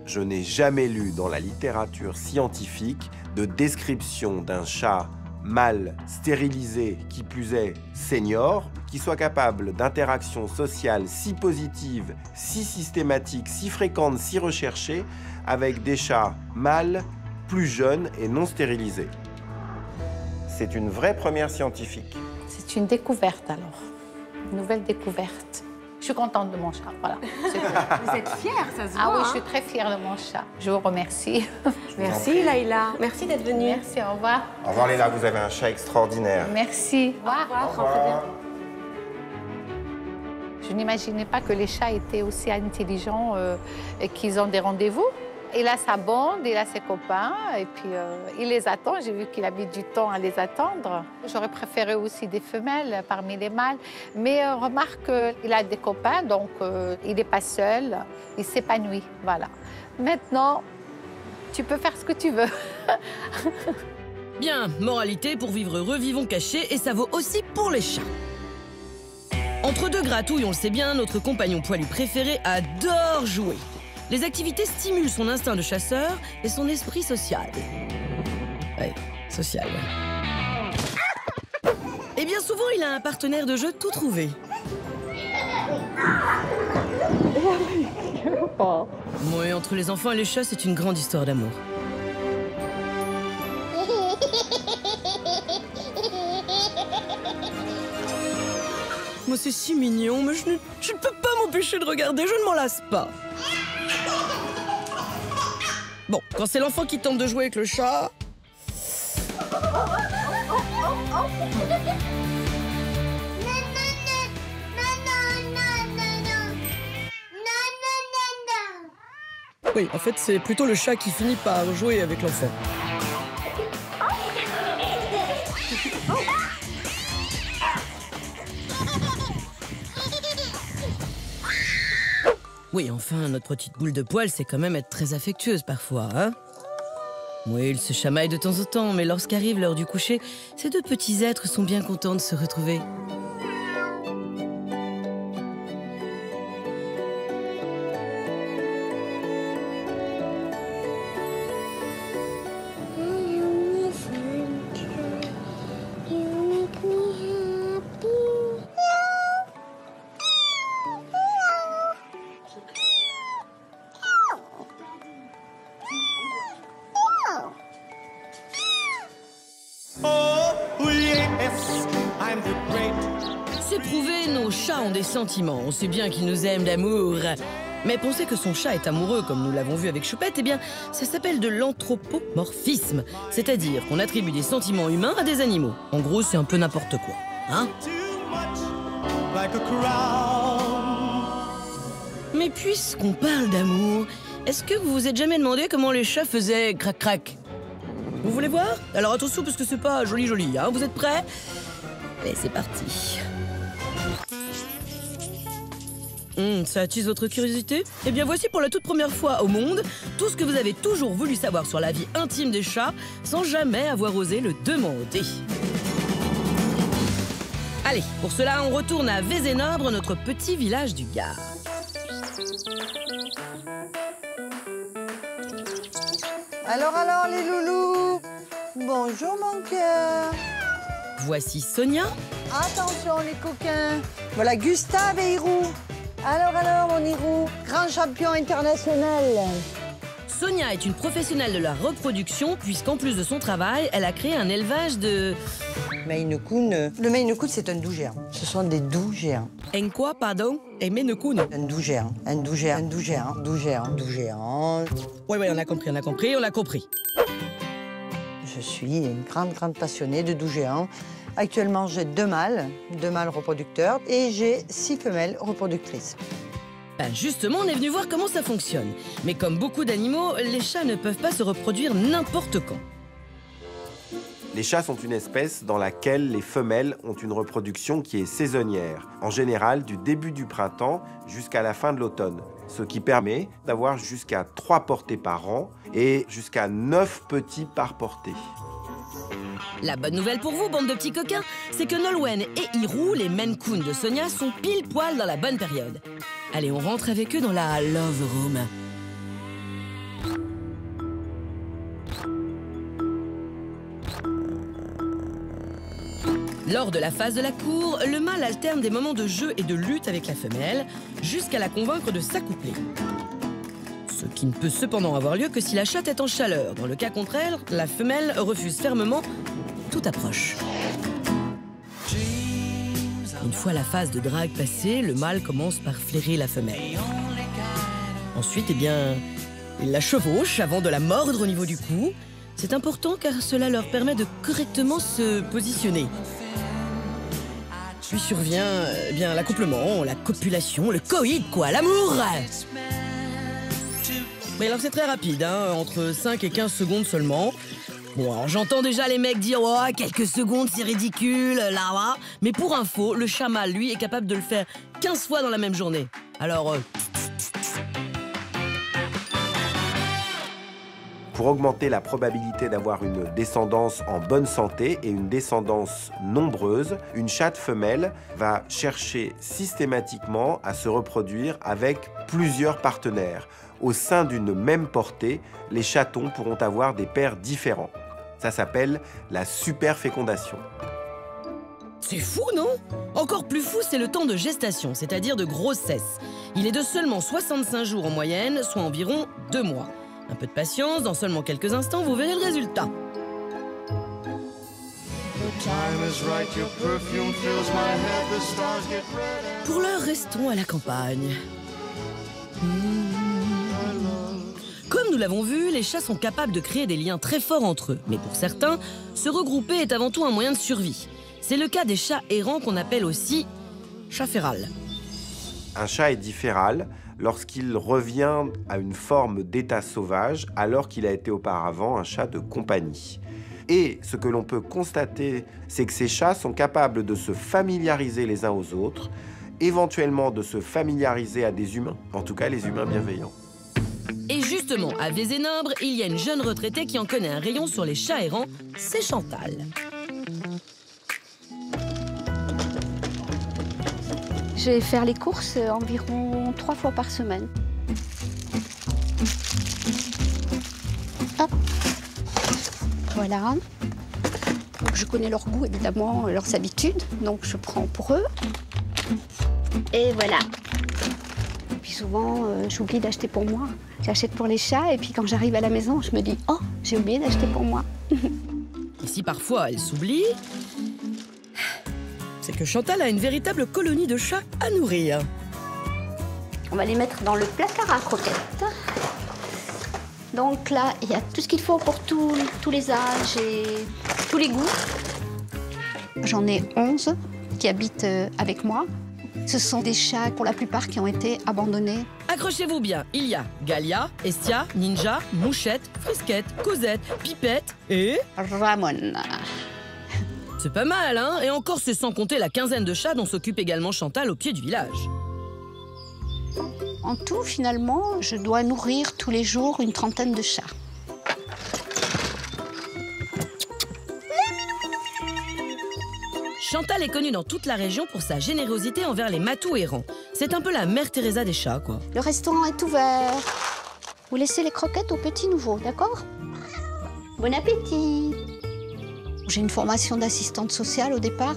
Je n'ai jamais lu dans la littérature scientifique de description d'un chat mâle stérilisé, qui plus est senior, qui soit capable d'interactions sociales si positives, si systématiques, si fréquentes, si recherchées, avec des chats mâles plus jeunes et non stérilisés. C'est une vraie première scientifique. C'est une découverte alors, une nouvelle découverte. Je suis contente de mon chat, voilà. Vous êtes fière, ça se voit. Ah oui, je suis très fière de mon chat. Je vous remercie. Merci Laïla. Merci d'être venue. Merci, au revoir. Au revoir Léla, vous avez un chat extraordinaire. Merci. Au revoir. Au revoir. Je n'imaginais pas que les chats étaient aussi intelligents et qu'ils ont des rendez-vous. Il a sa bande, il a ses copains, et puis il les attend. J'ai vu qu'il a mis du temps à les attendre. J'aurais préféré aussi des femelles parmi les mâles. Mais remarque qu'il a des copains, donc il n'est pas seul, il s'épanouit, voilà. Maintenant, tu peux faire ce que tu veux. Bien, moralité, pour vivre heureux, vivons cachés, et ça vaut aussi pour les chats. Entre deux gratouilles, on le sait bien, notre compagnon poilu préféré adore jouer. Les activités stimulent son instinct de chasseur et son esprit social. Ouais, social, ouais. Et bien souvent, il a un partenaire de jeu tout trouvé. Oui, entre les enfants et les chats, c'est une grande histoire d'amour. Moi, c'est si mignon, mais je ne peux pas m'empêcher de regarder, je ne m'en lasse pas. Bon, quand c'est l'enfant qui tente de jouer avec le chat... Oui, en fait, c'est plutôt le chat qui finit par jouer avec l'enfant. Oui, enfin, notre petite boule de poil, c'est quand même être très affectueuse parfois, hein? Oui, ils se chamaillent de temps en temps, mais lorsqu'arrive l'heure du coucher, ces deux petits êtres sont bien contents de se retrouver. C'est prouvé, nos chats ont des sentiments. On sait bien qu'ils nous aiment d'amour. Mais penser que son chat est amoureux, comme nous l'avons vu avec Choupette, eh bien, ça s'appelle de l'anthropomorphisme. C'est-à-dire qu'on attribue des sentiments humains à des animaux. En gros, c'est un peu n'importe quoi. Hein? Mais puisqu'on parle d'amour, est-ce que vous vous êtes jamais demandé comment les chats faisaient crac-crac? Vous voulez voir? Alors attention, parce que c'est pas joli, hein? Vous êtes prêts? Allez, c'est parti. Ça attise votre curiosité? Eh bien, voici pour la toute première fois au monde tout ce que vous avez toujours voulu savoir sur la vie intime des chats sans jamais avoir osé le demander. Allez, pour cela, on retourne à Vézénobre, notre petit village du Gard. Alors, les loulous. Bonjour, mon cœur. Voici Sonia. Attention, les coquins. Voilà Gustave et Hirou. Alors, mon Hirou, grand champion international. Sonia est une professionnelle de la reproduction, puisqu'en plus de son travail, elle a créé un élevage de... Maine Coon. Le Maine Coon, c'est un doux géant. Ce sont des doux géants. En quoi, pardon? Et Maine Coon. Un doux géant. Un doux géant. Un doux géant. Doux géant. Doux géant. Oui, on a compris. Je suis une grande passionnée de doux géants. Actuellement, j'ai deux mâles reproducteurs et j'ai 6 femelles reproductrices. Ben justement, on est venu voir comment ça fonctionne. Mais comme beaucoup d'animaux, les chats ne peuvent pas se reproduire n'importe quand. Les chats sont une espèce dans laquelle les femelles ont une reproduction qui est saisonnière, en général du début du printemps jusqu'à la fin de l'automne, ce qui permet d'avoir jusqu'à 3 portées par an et jusqu'à 9 petits par portée. La bonne nouvelle pour vous, bande de petits coquins, c'est que Nolwenn et Hirou, les Maine Coon de Sonia, sont pile poil dans la bonne période. Allez, on rentre avec eux dans la Love Room. Lors de la phase de la cour, le mâle alterne des moments de jeu et de lutte avec la femelle, jusqu'à la convaincre de s'accoupler. Ce qui ne peut cependant avoir lieu que si la chatte est en chaleur. Dans le cas contraire, la femelle refuse fermement toute approche. Une fois la phase de drague passée, le mâle commence par flairer la femelle. Ensuite, eh bien, il la chevauche avant de la mordre au niveau du cou. C'est important car cela leur permet de correctement se positionner. Puis survient eh bien l'accouplement, la copulation, le coït quoi, l'amour. Mais alors c'est très rapide, hein, entre 5 et 15 secondes seulement. Bon, alors j'entends déjà les mecs dire « Oh, quelques secondes, c'est ridicule, là. » Mais pour info, le chat mâle, lui, est capable de le faire 15 fois dans la même journée. Alors... Pour augmenter la probabilité d'avoir une descendance en bonne santé et une descendance nombreuse, une chatte femelle va chercher systématiquement à se reproduire avec plusieurs partenaires. Au sein d'une même portée, les chatons pourront avoir des pères différents. Ça s'appelle la superfécondation. C'est fou, non? Encore plus fou, c'est le temps de gestation, c'est-à-dire de grossesse. Il est de seulement 65 jours en moyenne, soit environ 2 mois. Un peu de patience, dans seulement quelques instants, vous verrez le résultat. Pour l'heure, restons à la campagne. Comme nous l'avons vu, les chats sont capables de créer des liens très forts entre eux. Mais pour certains, se regrouper est avant tout un moyen de survie. C'est le cas des chats errants qu'on appelle aussi chat féral. Un chat est dit féral lorsqu'il revient à une forme d'état sauvage alors qu'il a été auparavant un chat de compagnie. Et ce que l'on peut constater, c'est que ces chats sont capables de se familiariser les uns aux autres, éventuellement de se familiariser à des humains, en tout cas les humains bienveillants. Et justement, à Vézénobres, il y a une jeune retraitée qui en connaît un rayon sur les chats errants, c'est Chantal. Je vais faire les courses environ 3 fois par semaine. Hop. Voilà. Donc, je connais leur goût, évidemment, leurs habitudes, donc je prends pour eux. Et voilà. Et puis souvent, j'oublie d'acheter pour moi. J'achète pour les chats et puis quand j'arrive à la maison, je me dis « Oh, j'ai oublié d'acheter pour moi ». Et si parfois elle s'oublie, c'est que Chantal a une véritable colonie de chats à nourrir. On va les mettre dans le placard à croquettes. Donc là, il y a tout ce qu'il faut pour tous les âges et tous les goûts. J'en ai 11 qui habitent avec moi. Ce sont des chats, pour la plupart, qui ont été abandonnés. Accrochez-vous bien, il y a Galia, Estia, Ninja, Mouchette, Frisquette, Cosette, Pipette et... Ramon. C'est pas mal, hein? Et encore, c'est sans compter la quinzaine de chats dont s'occupe également Chantal au pied du village. En tout, finalement, je dois nourrir tous les jours une trentaine de chats. Chantal est connue dans toute la région pour sa générosité envers les matous errants. C'est un peu la mère Teresa des chats, quoi. Le restaurant est ouvert. Vous laissez les croquettes aux petits nouveaux, d'accord? Bon appétit! J'ai une formation d'assistante sociale au départ.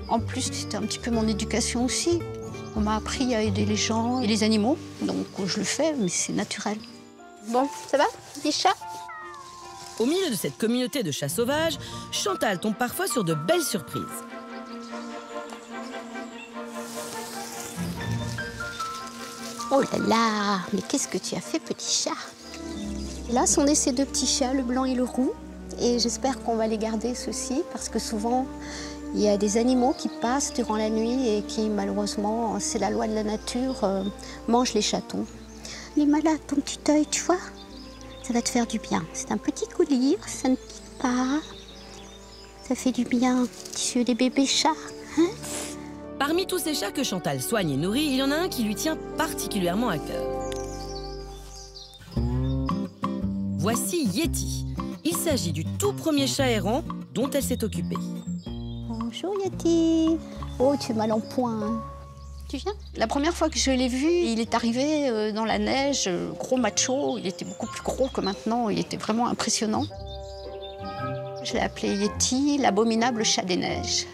En plus, c'était un petit peu mon éducation aussi. On m'a appris à aider les gens et les animaux, donc je le fais, mais c'est naturel. Bon, ça va, petit chat? Au milieu de cette communauté de chats sauvages, Chantal tombe parfois sur de belles surprises. Oh là là, mais qu'est-ce que tu as fait, petit chat? Là sont nés ces 2 petits chats, le blanc et le roux. Et j'espère qu'on va les garder, ceux-ci, parce que souvent, il y a des animaux qui passent durant la nuit et qui, malheureusement, c'est la loi de la nature, mangent les chatons. Il est malade, ton petit œil, tu vois? Ça va te faire du bien. C'est un petit collier, ça ne pique pas. Ça fait du bien, petit yeux des bébés chats. Hein? Parmi tous ces chats que Chantal soigne et nourrit, il y en a un qui lui tient particulièrement à cœur. Voici Yeti. Il s'agit du tout premier chat errant dont elle s'est occupée. Bonjour Yeti. Oh, tu es mal en point. Hein. Tu viens? La première fois que je l'ai vu, il est arrivé dans la neige, gros macho. Il était beaucoup plus gros que maintenant. Il était vraiment impressionnant. Je l'ai appelé Yeti, l'abominable chat des neiges.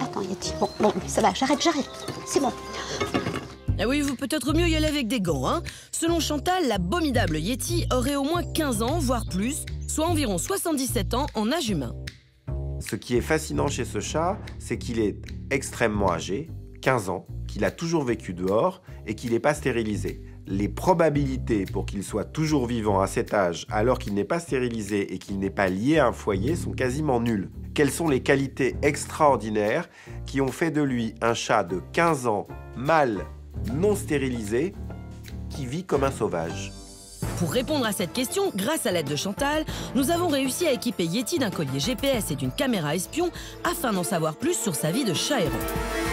attends, Yeti. Bon, ça va, j'arrête. C'est bon. Ah oui, vous peut-être mieux y aller avec des gants, hein. Selon Chantal, l'abominable Yeti aurait au moins 15 ans, voire plus, soit environ 77 ans en âge humain. Ce qui est fascinant chez ce chat, c'est qu'il est extrêmement âgé, 15 ans, qu'il a toujours vécu dehors et qu'il n'est pas stérilisé. Les probabilités pour qu'il soit toujours vivant à cet âge alors qu'il n'est pas stérilisé et qu'il n'est pas lié à un foyer sont quasiment nulles. Quelles sont les qualités extraordinaires qui ont fait de lui un chat de 15 ans, mâle, non stérilisé, qui vit comme un sauvage? Pour répondre à cette question, grâce à l'aide de Chantal, nous avons réussi à équiper Yeti d'un collier GPS et d'une caméra espion afin d'en savoir plus sur sa vie de chat errant.